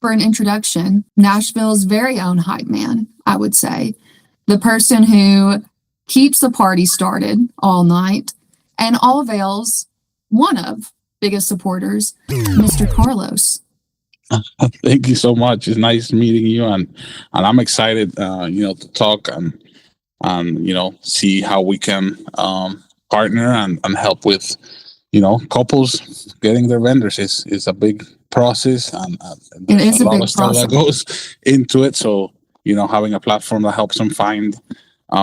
for an introduction, Nashville's very own hype man, I would say. The person who keeps the party started all night, and AllVeil's one of biggest supporters, Mr. Carlos. Thank you so much. It's nice meeting you, and I'm excited, to talk and see how we can partner and help with, couples getting their vendors. Is a big process, and there's a lot of stuff that goes into it. So having a platform that helps them find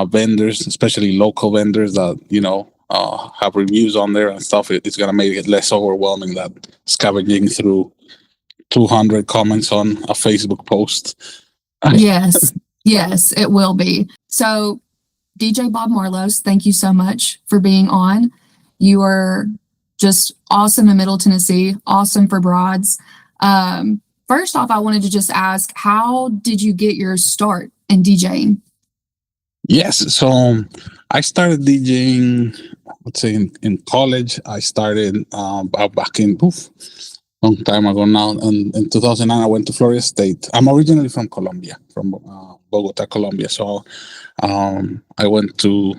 vendors, especially local vendors that have reviews on there and stuff, it's gonna make it less overwhelming than scavenging through 200 comments on a Facebook post. Yes, it will be. So, DJ Bob Marlos, thank you so much for being on. You are just awesome in Middle Tennessee, awesome for broads. First off, I wanted to just ask, how did you get your start in DJing? Yes, so I started DJing, let's say in college. I started back in long time ago now. And in 2009, I went to Florida State. I'm originally from Colombia, from Bogota, Colombia. So I went to,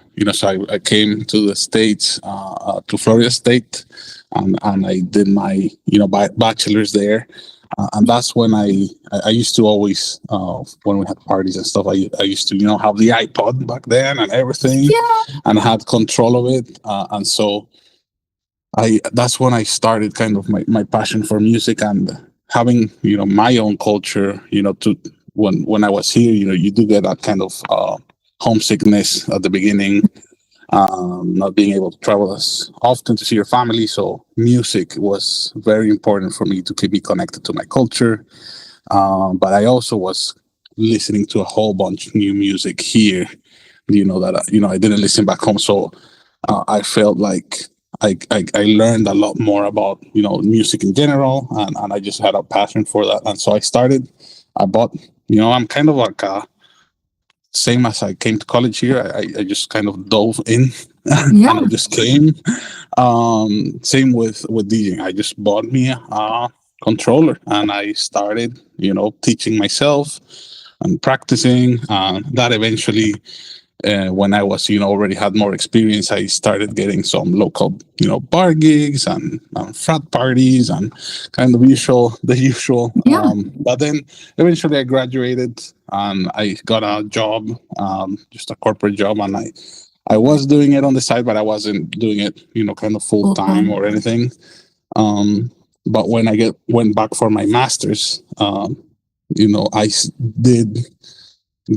I came to the States, to Florida State, and I did my, bachelor's there. And that's when I used to always, when we had parties and stuff, I used to, have the iPod back then and everything, and had control of it. And so that's when I started kind of my passion for music and having, my own culture, to when I was here, you do get that kind of homesickness at the beginning, not being able to travel as often to see your family. So music was very important for me to keep me connected to my culture. But I also was listening to a whole bunch of new music here, that, I didn't listen back home. So I felt like I learned a lot more about, music in general, and I just had a passion for that. And so I bought, I'm kind of like same as I came to college here. I just kind of dove in and I just came. Same with DJing. I just bought me a controller and I started, teaching myself and practicing. That eventually, when I was, already had more experience, I started getting some local, bar gigs and frat parties and kind of the usual. But then eventually I graduated and I got a job, just a corporate job, and I was doing it on the side, but I wasn't doing it, kind of full time or anything. But when I went back for my master's, I did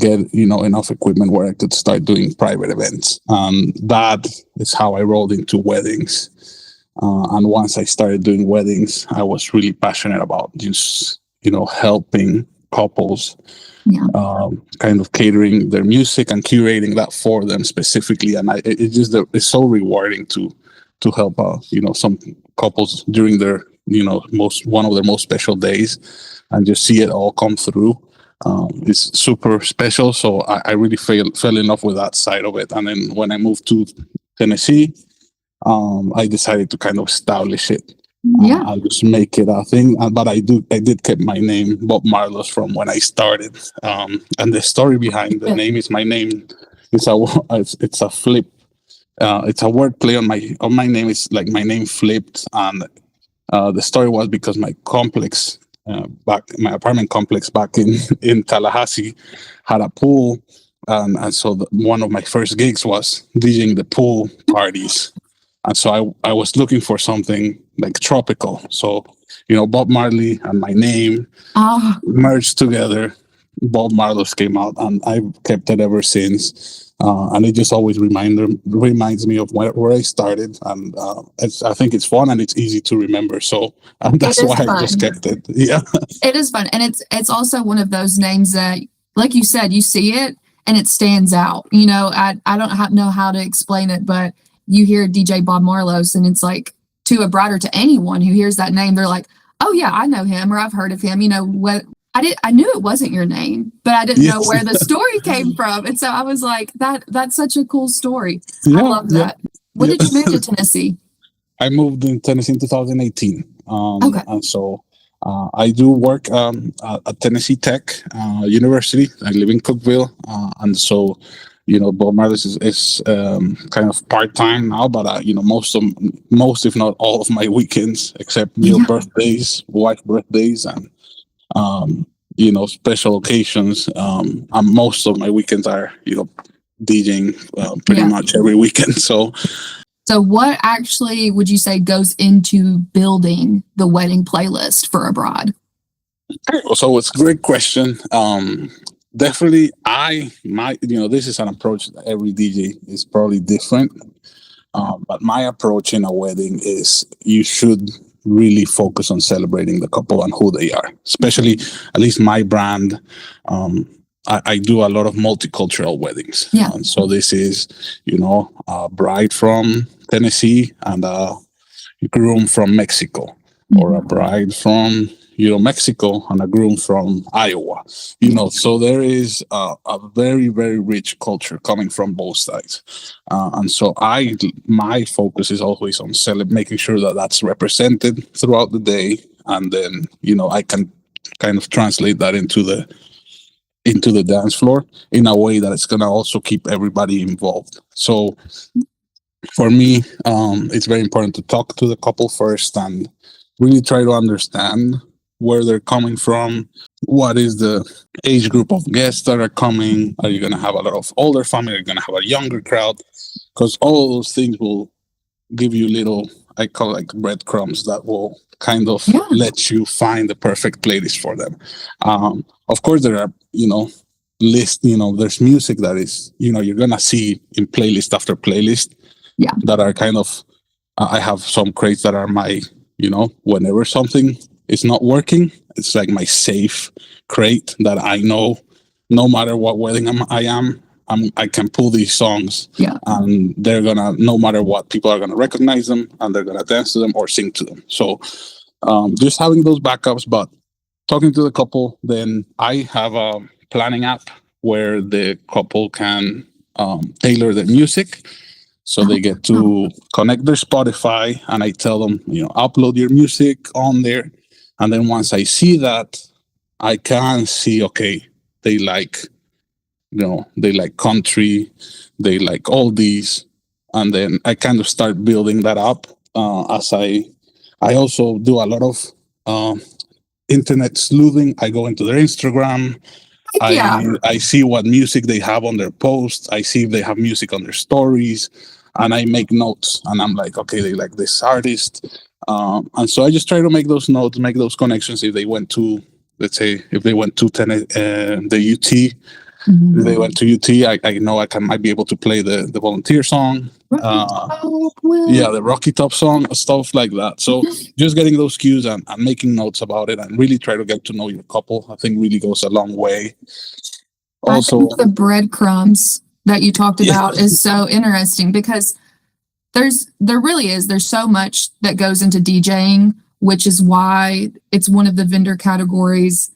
get enough equipment where I could start doing private events. That is how I rolled into weddings. And once I started doing weddings, I was really passionate about just helping couples, kind of catering their music and curating that for them specifically. And it's so rewarding to help some couples during their one of their most special days and just see it all come through. It's super special. So I really fell in love with that side of it. And then when I moved to Tennessee, I decided to kind of establish it. I'll just make it a thing. But I did keep my name, Bob Marlos, from when I started. And the story behind the name is my name. It's a flip. It's a word play on my name. It's like my name flipped. And the story was because my complex, my apartment complex back in Tallahassee had a pool, and so one of my first gigs was DJing the pool parties, and so I was looking for something like tropical. So Bob Marley and my name merged together. Bob Marlos came out, and I've kept it ever since. And it just always reminds me of where I started, and I think it's fun and it's easy to remember. So that's why I just kept it. Yeah, it is fun, and it's also one of those names that, like you said, you see it and it stands out. I don't know how to explain it, but you hear DJ Bob Marlos, and it's like to a broader, to anyone who hears that name, they're like, "Oh yeah, I know him," or "I've heard of him." I knew it wasn't your name, but I didn't know where the story came from. And so I was like, that's such a cool story. I love that. When did you move to Tennessee? I moved in Tennessee in 2018. Okay. And so I do work at Tennessee Tech University. I live in Cookville, and so Bob Marlos is kind of part time now. But most, if not all, of my weekends, except Yeah. birthdays, wife birthdays, and special occasions. And most of my weekends are DJing pretty Yeah. much every weekend. So what actually would you say goes into building the wedding playlist for a bride? So it's a great question. Definitely, this is an approach that every DJ is probably different. But my approach in a wedding is you should really focus on celebrating the couple and who they are. Especially, at least my brand, I do a lot of multicultural weddings. Yeah. So this is, a bride from Tennessee and a groom from Mexico, or a bride from Mexico and a groom from Iowa. So there is a very, very rich culture coming from both sides, and so my focus is always on making sure that that's represented throughout the day, and then I can kind of translate that into the dance floor in a way that it's gonna also keep everybody involved. So for me, it's very important to talk to the couple first and really try to understand where they're coming from. What is the age group of guests that are coming? Are you going to have a lot of older family? Are you going to have a younger crowd? Because all those things will give you little, I call it like breadcrumbs that will kind of let you find the perfect playlist for them. Of course, there are, lists, there's music that is, you're going to see in playlist after playlist that are kind of, I have some crates that are my, whenever something is not working, it's like my safe crate that I know no matter what wedding I can pull these songs and they're gonna, no matter what, people are gonna recognize them and they're gonna dance to them or sing to them. So just having those backups, but talking to the couple, then I have a planning app where the couple can tailor the music. So they get to connect their Spotify and I tell them, upload your music on there. And then once I see that, I can see, okay, they like, they like country, they like oldies. And then I kind of start building that up as I also do a lot of internet sleuthing. I go into their Instagram. I see what music they have on their posts. I see if they have music on their stories. And I make notes. And I'm like, okay, they like this artist. And so I just try to make those notes, make those connections. If they went to, let's say, if they went to the UT, if they went to UT, I know I might be able to play the volunteer song. The Rocky Top song, stuff like that. So just getting those cues and making notes about it and really try to get to know your couple, I think really goes a long way. Also, I think the breadcrumbs that you talked about is so interesting because there's so much that goes into DJing, which is why it's one of the vendor categories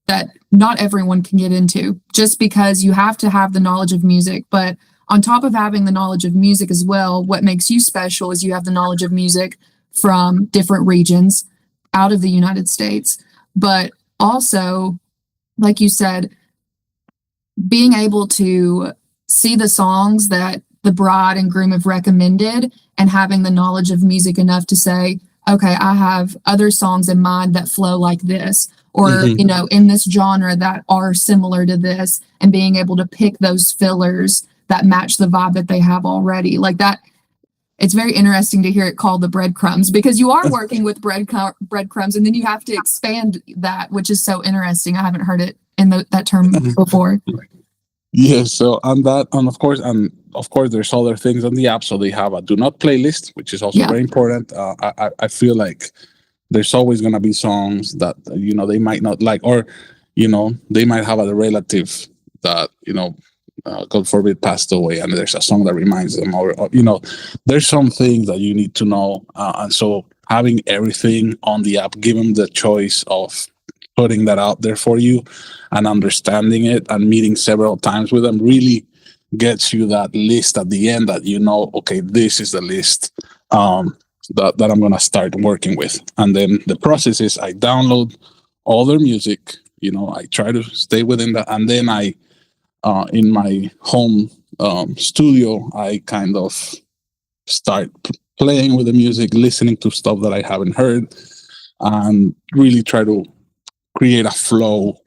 that not everyone can get into, just because you have to have the knowledge of music. But on top of having the knowledge of music as well, what makes you special is you have the knowledge of music from different regions out of the United States. But also, like you said, being able to see the songs that the bride and groom have recommended and having the knowledge of music enough to say, okay, I have other songs in mind that flow like this, or, in this genre that are similar to this, and being able to pick those fillers that match the vibe that they have already. Like that, it's very interesting to hear it called the breadcrumbs because you are working with breadcrumbs and then you have to expand that, which is so interesting. I haven't heard it in that term before. Yeah, so and of course there's other things on the app. So they have a do not playlist, which is also very important. I feel like there's always gonna be songs that they might not like, or they might have a relative that God forbid passed away, and there's a song that reminds them, or there's some things that you need to know, and so having everything on the app, give them the choice of putting that out there for you and understanding it and meeting several times with them really gets you that list at the end that okay, this is the list. that I'm gonna start working with. And then the process is I download all their music. I try to stay within that, and then I in my home studio, I kind of start playing with the music, listening to stuff that I haven't heard, and really try to create a flow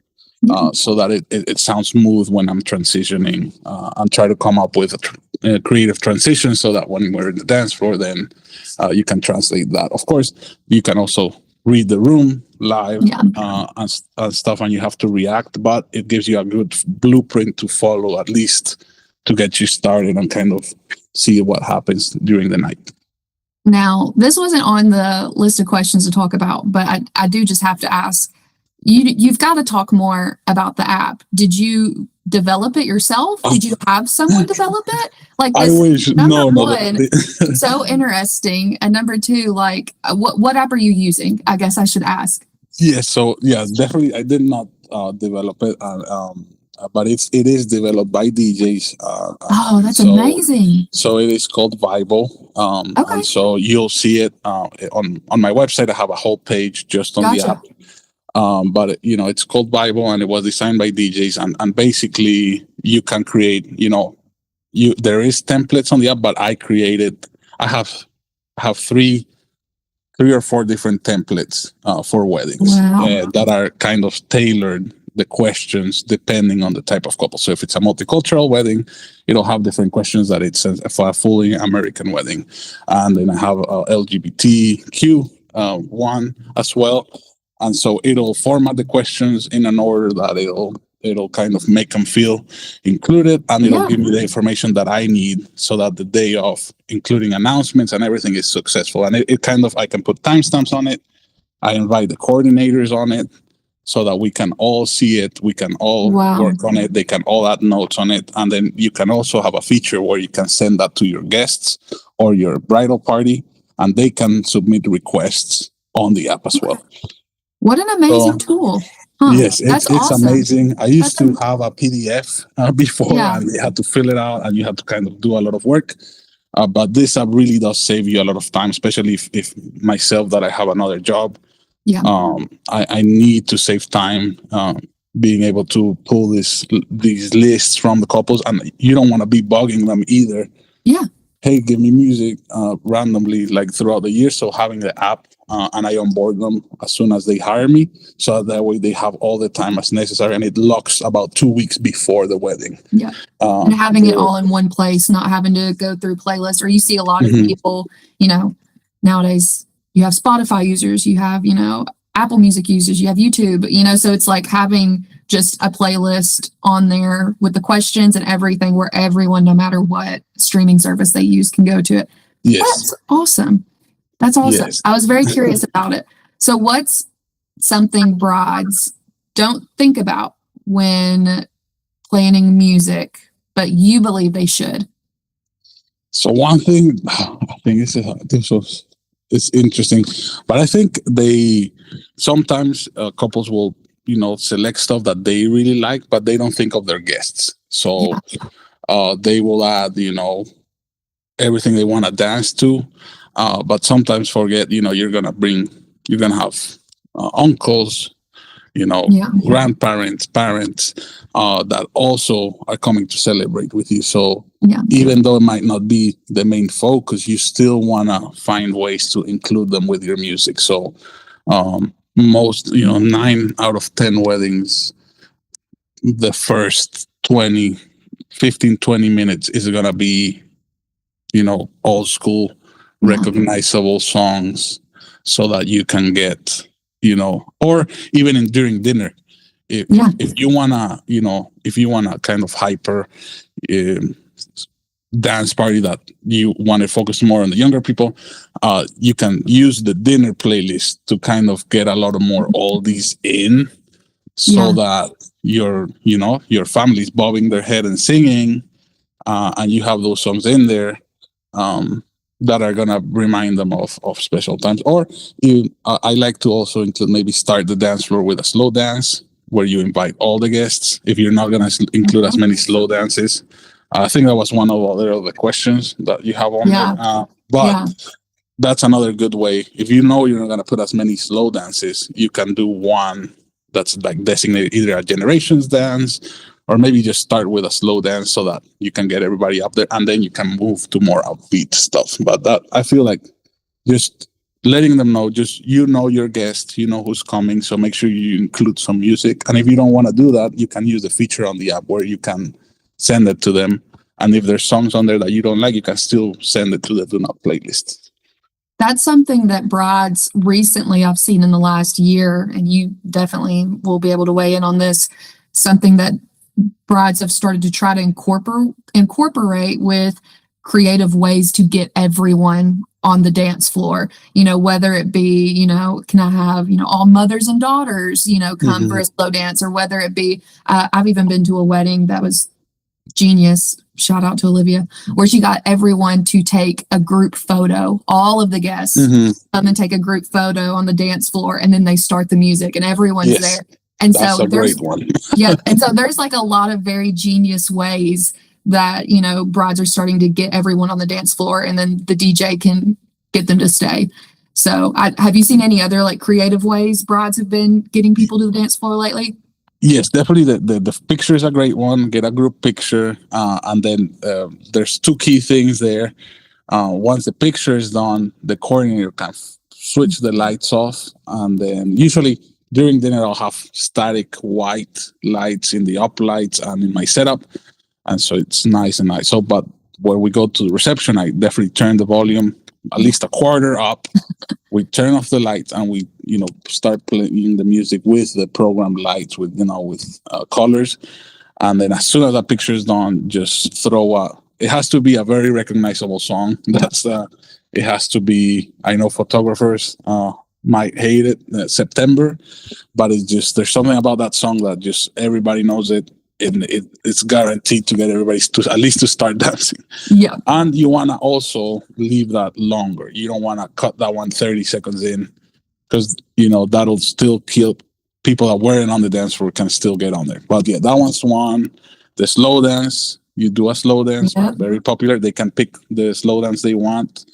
so that it sounds smooth when I'm transitioning, and try to come up with a creative transition so that when we're in the dance floor, then you can translate that. Of course, you can also read the room live and stuff, and you have to react, but it gives you a good blueprint to follow, at least to get you started and kind of see what happens during the night. Now, this wasn't on the list of questions to talk about, but I do just have to ask, you've got to talk more about the app. Did you develop it yourself? Did you have someone develop it? Like this, I wish. number one, so interesting. And number two, like what app are you using? I guess I should ask. So definitely I did not develop it, but it is developed by DJs. That's amazing. So it is called Vibo. Okay. And so you'll see it on my website. I have a whole page just on the app. But it's called Vibo, and it was designed by DJs, and basically you can create, there is templates on the app, but I have three or four different templates for weddings that are kind of tailored, the questions depending on the type of couple. So if it's a multicultural wedding, it'll have different questions that it's for a fully American wedding. And then I have LGBTQ one as well. And so it'll format the questions in an order that it'll kind of make them feel included, and it'll give me the information that I need so that the day of, including announcements and everything, is successful. And it kind of, I can put timestamps on it. I invite the coordinators on it so that we can all see it. We can all work on it. They can all add notes on it. And then you can also have a feature where you can send that to your guests or your bridal party, and they can submit requests on the app as well. What an amazing tool. Yes, it's awesome. Amazing. I used to have a PDF before, and you had to fill it out, and you had to kind of do a lot of work. But this app really does save you a lot of time, especially if myself, that I have another job. I need to save time being able to pull these lists from the couples, and you don't want to be bugging them either. Hey, give me music randomly, like throughout the year. So having the app, and I onboard them as soon as they hire me, so that way they have all the time as necessary, and it locks about 2 weeks before the wedding. And having it all in one place, not having to go through playlists. Or you see a lot of people, nowadays you have Spotify users, you have, Apple Music users, you have YouTube, so it's like having just a playlist on there with the questions and everything, where everyone, no matter what streaming service they use, can go to it. That's awesome. That's awesome. I was very curious about it. So what's something brides don't think about when planning music, but you believe they should? So one thing, I think it's interesting, but I think sometimes couples will, select stuff that they really like, but they don't think of their guests. So they will add, everything they want to dance to. But sometimes forget, you're gonna have uncles, grandparents, parents, that also are coming to celebrate with you. So even though it might not be the main focus, you still wanna find ways to include them with your music. So most, 9 out of 10 weddings, the first 15, 20 minutes is gonna be, old school, recognizable songs, so that you can get, or even during dinner, if you wanna kind of hyper dance party that you want to focus more on the younger people, you can use the dinner playlist to kind of get a lot of more oldies in, so that your family's bobbing their head and singing, and you have those songs in there that are gonna remind them of special times. Or I like to also include, maybe start the dance floor with a slow dance, where you invite all the guests, if you're not gonna include as many slow dances. I think that was one of the questions that you have on there. But that's another good way. If you know you're not going to put as many slow dances, you can do one that's like designated either a generations dance, or maybe just start with a slow dance so that you can get everybody up there, and then you can move to more upbeat stuff. But that, I feel like, just letting them know, just, your guest, who's coming, so make sure you include some music. And if you don't want to do that, you can use the feature on the app where you can send it to them. And if there's songs on there that you don't like, you can still send it to the do not playlist. That's something that brides recently, I've seen in the last year, and you definitely will be able to weigh in on this, something that brides have started to try to incorporate with creative ways to get everyone on the dance floor, whether it be, can I have, all mothers and daughters, come for a slow dance, or whether it be, I've even been to a wedding that was genius. Shout out to Olivia, where she got everyone to take a group photo. All of the guests come and take a group photo on the dance floor, and then they start the music, and everyone's there. And that's so a great one. Yeah, and so there's like a lot of very genius ways that brides are starting to get everyone on the dance floor, and then the DJ can get them to stay. So, have you seen any other like creative ways brides have been getting people to the dance floor lately? Yes, definitely. The picture is a great one. Get a group picture, and then there's two key things there. Once the picture is done, the coordinator can switch the lights off, and then usually during dinner I'll have static white lights in the up lights and in my setup, and so it's nice and nice. So, but when we go to the reception, I definitely turn the volume at least a quarter up. We turn off the lights, and we, start playing the music with the program lights, with colors. And then as soon as that picture is done, just it has to be a very recognizable song. It has to be, I know photographers might hate it, September, but there's something about that song that just everybody knows it. It's guaranteed to get everybody to at least to start dancing. Yeah. And you want to also leave that longer. You don't want to cut that one 30 seconds in, because, that'll still kill people that weren't on the dance floor, can still get on there. But yeah, that one's one. The slow dance, you do a slow dance, very popular. They can pick the slow dance they want.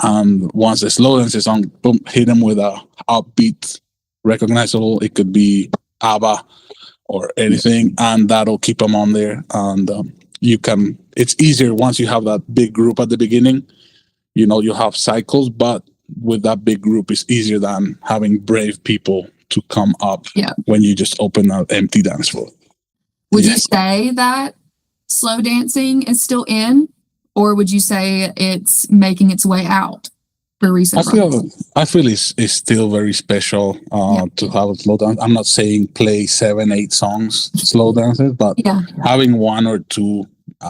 And once the slow dance is on, boom, hit them with a upbeat, recognizable. It could be ABBA or anything, and that'll keep them on there. And it's easier once you have that big group at the beginning. You have cycles, but with that big group, it's easier than having brave people to come up when you just open an empty dance floor. Would you say that slow dancing is still in, or would you say it's making its way out? I feel it's still very special to have a slow dance. I'm not saying play 7-8 songs slow dances, but having one or two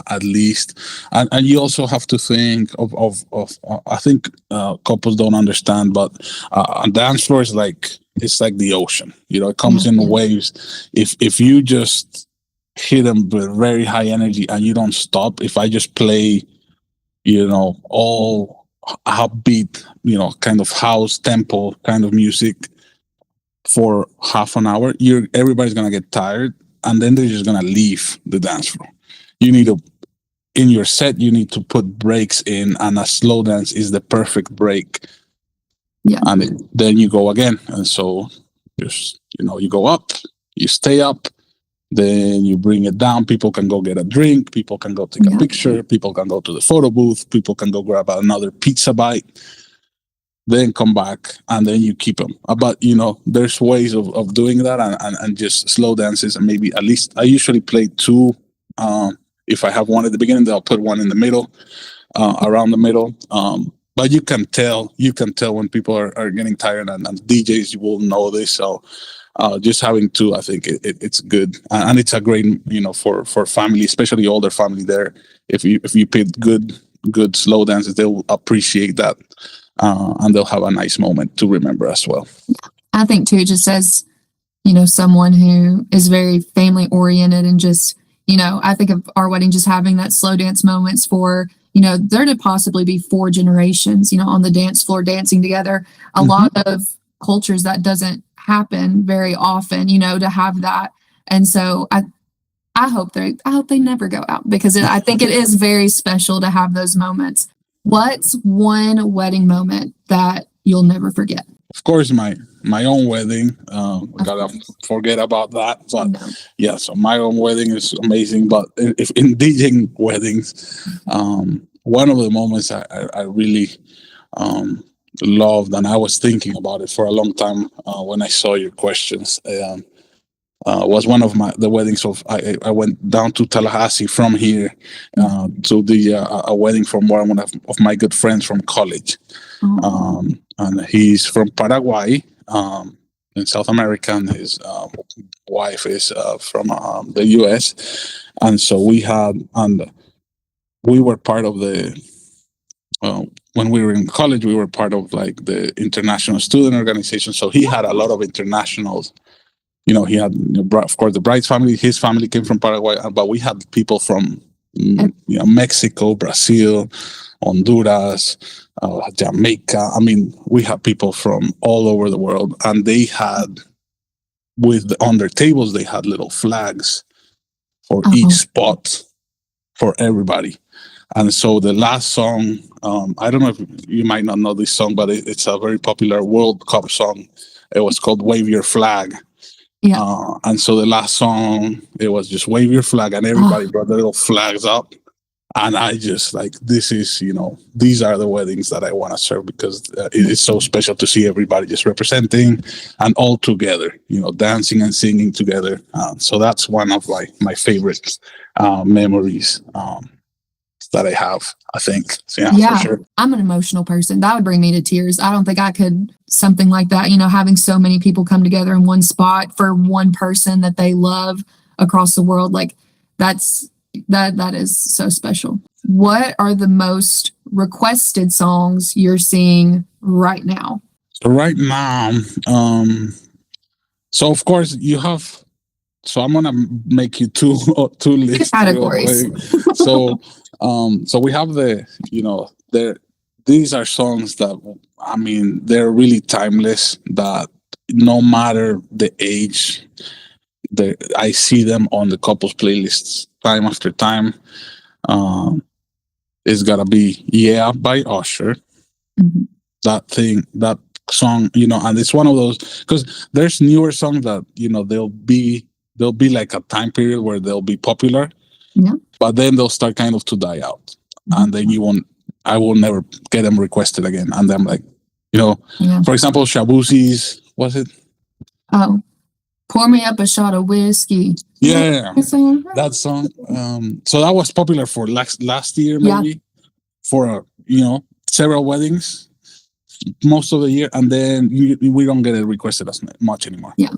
at least. And you also have to think of I think couples don't understand, but a dance floor is it's like the ocean. It comes in waves. If you just hit them with very high energy and you don't stop, if I just play all upbeat, kind of house tempo kind of music for half an hour, everybody's gonna get tired, and then they're just gonna leave the dance floor. In your set, you need to put breaks in, and a slow dance is the perfect break. Yeah. And then you go again, and so just you go up, you stay up, then you bring it down. People can go get a drink. People can go take a picture. People can go to the photo booth. People can go grab another pizza bite, then come back, and then you keep them. But, there's ways of doing that, and just slow dances. And maybe at least I usually play two. If I have one at the beginning, then I'll put one in the middle, around the middle. But you can tell when people are getting tired, and DJs will know this. So just having two, I think it's good, and it's a great for family, especially older family. There, if you pick good slow dances, they'll appreciate that, and they'll have a nice moment to remember as well. I think too, just as someone who is very family oriented, and just I think of our wedding just having that slow dance moments for there to possibly be 4 generations on the dance floor dancing together. A lot of cultures that doesn't happen very often, to have that. And so I hope they never go out, because I think it is very special to have those moments. What's one wedding moment that you'll never forget? Of course, my own wedding. Gotta forget about that. But No. yeah, so my own wedding is amazing. But if in DJing weddings, one of the moments I really loved, and I was thinking about it for a long time when I saw your questions. Was one of the weddings of I went down to Tallahassee from here to the a wedding from one of my good friends from college, and he's from Paraguay in South America, and his wife is from the U.S. And so we were part of the when we were in college, we were part of like the international student organization. So he had a lot of internationals. He had, of course, the bride's family. His family came from Paraguay, but we had people from Mexico, Brazil, Honduras, Jamaica. I mean, we had people from all over the world, and they had on their tables they had little flags for each spot for everybody. And so the last song, I don't know if you might not know this song, but it's a very popular World Cup song. It was called "Wave Your Flag." Yeah. And so the last song, it was just "Wave Your Flag," and everybody brought their little flags up. And I just this is, these are the weddings that I want to serve, because it is so special to see everybody just representing and all together, dancing and singing together. So that's one of my favorite memories that I have, I think. So, yeah, for sure. I'm an emotional person. That would bring me to tears. I don't think I could, something like that, having so many people come together in one spot for one person that they love across the world. Like that is so special. What are the most requested songs you're seeing right now? So right now, so of course you have, so I'm gonna make you two lists categories. So we have these are songs that, I mean, they're really timeless, that no matter the age, I see them on the couples playlists time after time. It's gotta be "Yeah" by Usher. Mm-hmm. That song, and it's one of those, because there's newer songs that, there'll be like a time period where they'll be popular, but then they'll start kind of to die out, and then I will never get them requested again. And then like, for example, Shabuzi's, what's it? Oh, "Pour Me Up a Shot of Whiskey." Yeah, that song. So that was popular for last year, maybe, for several weddings, most of the year, and then we don't get it requested as much anymore. Yeah.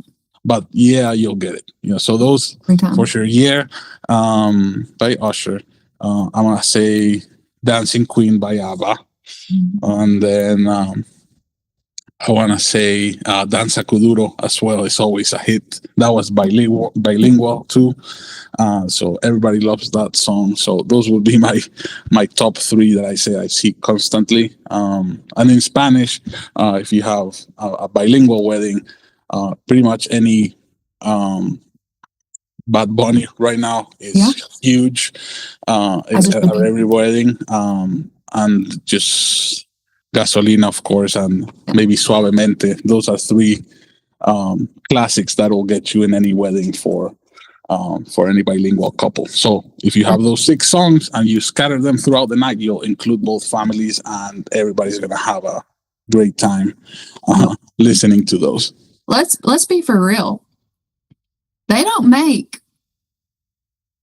But yeah, you'll get it. So those for sure. "Yeah," by Usher. I'm gonna say "Dancing Queen" by ABBA, and then I wanna say "Danza Kuduro" as well. It's always a hit. That was bilingual too. So everybody loves that song. So those would be my top three that I see constantly. And in Spanish, if you have a bilingual wedding, pretty much any Bad Bunny right now is huge at every wedding, and just Gasolina, of course, and maybe Suavemente. Those are three classics that will get you in any wedding for any bilingual couple. So if you have those 6 songs and you scatter them throughout the night, you'll include both families, and everybody's gonna have a great time listening to those. Let's be for real. They don't make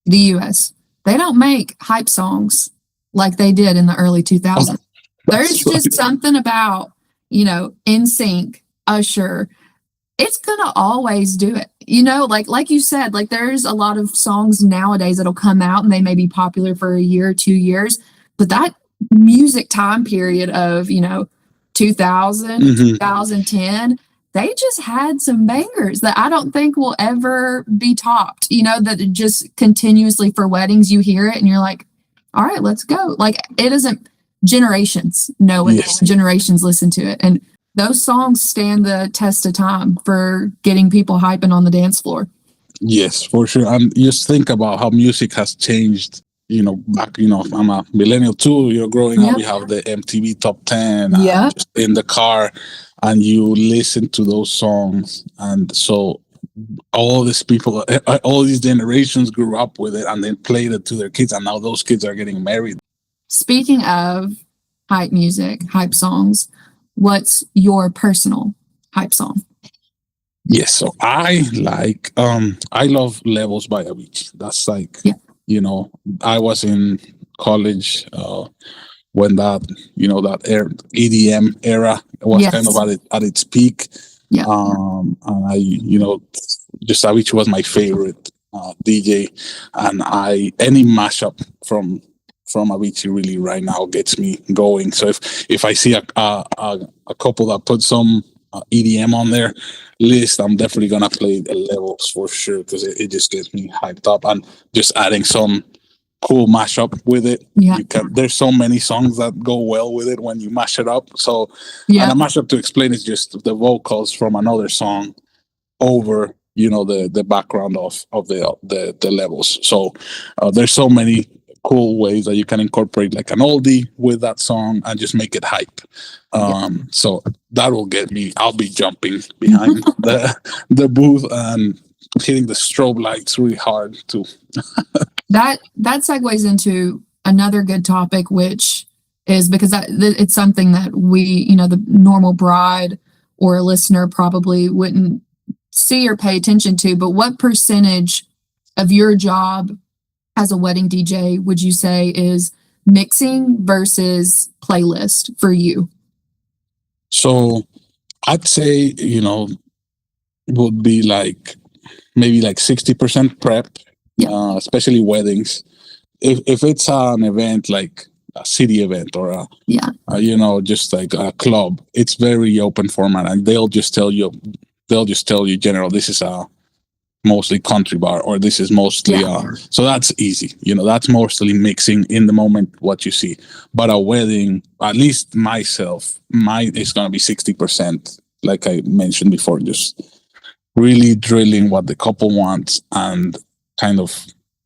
the U.S. They don't make hype songs like they did in the early 2000s. There's just something about, NSYNC, Usher. It's gonna always do it. Like you said, like there's a lot of songs nowadays that'll come out and they may be popular for a year, 2 years, but that music time period of 2000, 2010. They just had some bangers that I don't think will ever be topped, that it just continuously for weddings, you hear it and you're like, all right, let's go. Like it isn't, generations know it, generations listen to it. And those songs stand the test of time for getting people hyping on the dance floor. Yes, for sure. And just think about how music has changed back, I'm a millennial too. You're growing up, Yep. you have the MTV Top 10, Yep. just in the car, and you listen to those songs. And so all these people, all these generations grew up with it and then played it to their kids. And now those kids are getting married. Speaking of hype music, hype songs, what's your personal hype song? Yes, so I love Levels by Avicii. That's like, Yeah. I was in college when that EDM era was Yes. kind of at its peak. Yeah. And I, just Avicii was my favorite DJ, and any mashup from Avicii really right now gets me going. So if I see a couple that put some EDM on their list, I'm definitely gonna play the Levels for sure, because it just gets me hyped up, and just adding some cool mashup with it. Yeah. There's so many songs that go well with it when you mash it up. So Yeah. and a mashup, to explain, is just the vocals from another song over the background of the levels. So there's so many cool ways that you can incorporate like an oldie with that song and just make it hype. So that will get me. I'll be jumping behind the booth and hitting the strobe lights really hard too. That segues into another good topic, which is because it's something that we, the normal bride or a listener probably wouldn't see or pay attention to. But what percentage of your job as a wedding DJ would you say is mixing versus playlist for you? So I'd say, would be like maybe like 60% prep, especially weddings. If it's an event like a city event or just like a club, it's very open format, and they'll just tell you general, this is a mostly country bar, or this is mostly so that's easy. That's mostly mixing in the moment what you see. But a wedding, at least mine is going to be 60%, like I mentioned before, just really drilling what the couple wants and kind of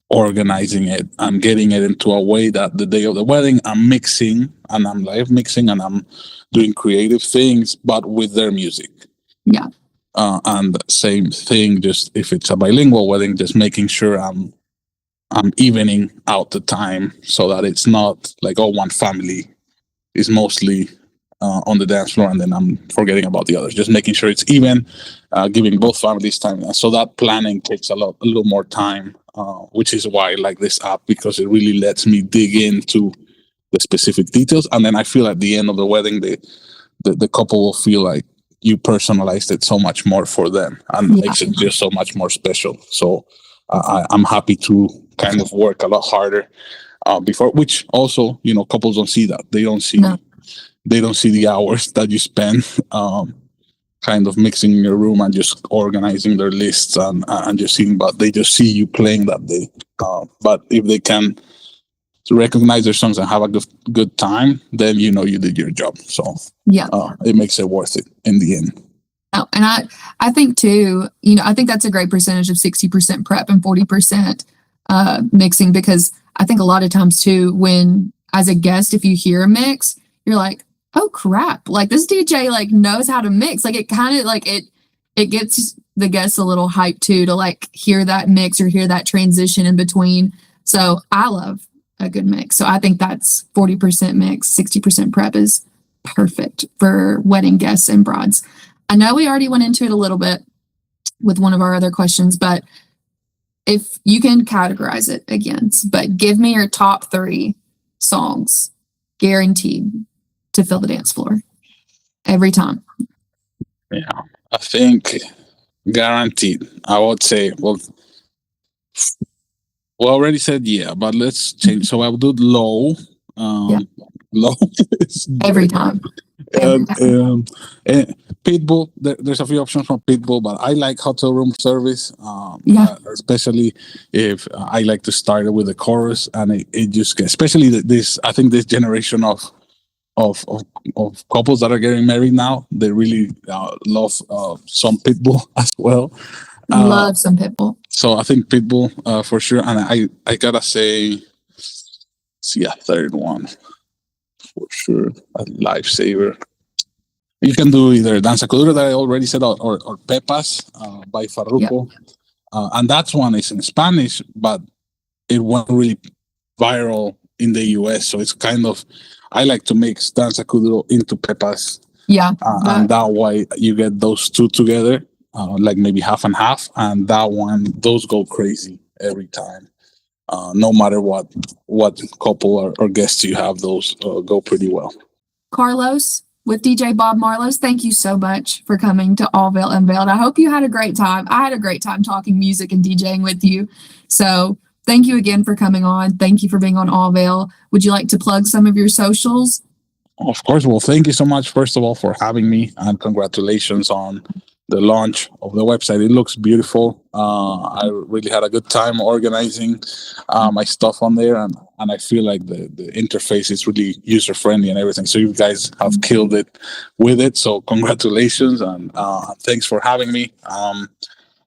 organizing it and getting it into a way that the day of the wedding I'm mixing, and I'm live mixing, and I'm doing creative things but with their music. And same thing, just if it's a bilingual wedding, just making sure I'm evening out the time so that it's not like, one family is mostly on the dance floor and then I'm forgetting about the others. Just making sure it's even, giving both families time. So that planning takes a little more time, which is why I like this app, because it really lets me dig into the specific details. And then I feel at the end of the wedding, the couple will feel like you personalized it so much more for them, and makes it just so much more special. So I'm happy to kind of work a lot harder before, which also, couples don't see that. They don't see the hours that you spend kind of mixing in your room and just organizing their lists and just seeing, but they just see you playing that day. But if they can recognize their songs and have a good time, then you did your job. So it makes it worth it in the end. Oh, and I think too, I think that's a great percentage of 60% prep and 40% mixing, because I think a lot of times too, when as a guest, if you hear a mix, you're like, oh crap, like this DJ like knows how to mix. Like it kind of like it gets the guests a little hyped too, to like hear that mix or hear that transition in between. So I love a good mix. So I think that's 40% mix, 60% prep is perfect for wedding guests and brides. I know we already went into it a little bit with one of our other questions, but if you can categorize it again, but give me your top 3 songs guaranteed to fill the dance floor every time. Yeah, I think guaranteed. I would say, we already said but let's change. So I will do low. Low every time. And Pitbull. There's a few options from Pitbull, but I like Hotel Room Service. Especially if I like to start it with the chorus, and it just gets, especially this. I think this generation of couples that are getting married now, they really love some Pitbull as well. Love some Pitbull. So I think Pitbull for sure, and I gotta say, see a third one for sure. A lifesaver. You can do either Danza Kuduro that I already said, or Pepas by Farruko. And that one is in Spanish, but it went really viral in the US. So it's kind of, I like to mix Danza Kuduro into Pepas. And that way you get those two together, like maybe half and half. And that one, those go crazy every time. No matter what couple or guests you have, those go pretty well. Carlos, with DJ Bob Marlos, thank you so much for coming to AllVeil Unveiled. I hope you had a great time. I had a great time talking music and DJing with you. So thank you again for coming on. Thank you for being on AllVeil. Would you like to plug some of your socials? Of course. Well, thank you so much, first of all, for having me, and congratulations on the launch of the website. It looks beautiful. I really had a good time organizing my stuff on there, and I feel like the interface is really user friendly and everything. So you guys have killed it with it. So congratulations, and thanks for having me.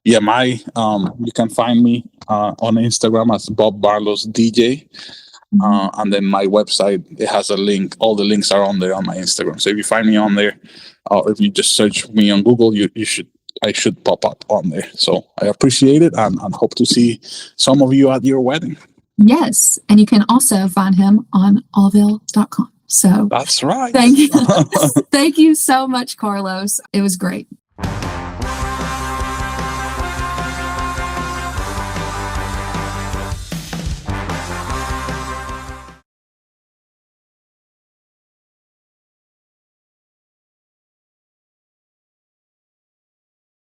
You can find me on Instagram as Bob Marlos DJ. And then my website, it has a link. All the links are on there on my Instagram. So if you find me on there, or if you just search me on Google, I should pop up on there. So I appreciate it, and hope to see some of you at your wedding. Yes, and you can also find him on allveil.com. So that's right. Thank you. Thank you so much, Carlos. It was great.